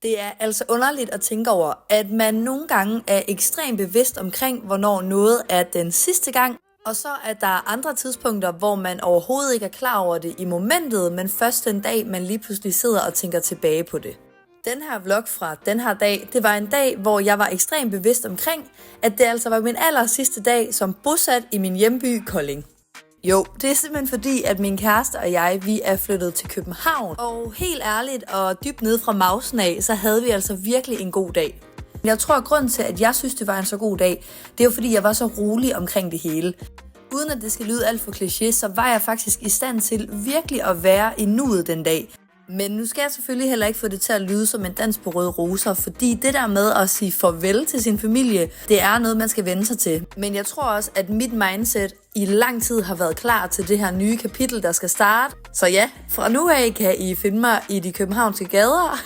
Det er altså underligt at tænke over, at man nogle gange er ekstremt bevidst omkring, hvornår noget er den sidste gang, og så er der andre tidspunkter, hvor man overhovedet ikke er klar over det i momentet, men først den dag, man lige pludselig sidder og tænker tilbage på det. Den her vlog fra den her dag, det var en dag, hvor jeg var ekstremt bevidst omkring, at det altså var min aller sidste dag som bosat i min hjemby Kolding. Jo, det er simpelthen fordi, at min kæreste og jeg, vi er flyttet til København. Og helt ærligt og dybt nede fra mausen af, så havde vi altså virkelig en god dag. Jeg tror, at grunden til, at jeg synes, det var en så god dag, det er jo fordi, jeg var så rolig omkring det hele. Uden at det skal lyde alt for kliché, så var jeg faktisk i stand til virkelig at være i nuet den dag. Men nu skal jeg selvfølgelig heller ikke få det til at lyde som en dans på røde roser, fordi det der med at sige farvel til sin familie, det er noget, man skal vende sig til. Men jeg tror også, at mit mindset i lang tid har været klar til det her nye kapitel, der skal starte. Så ja, fra nu af kan I finde mig i de københavnske gader.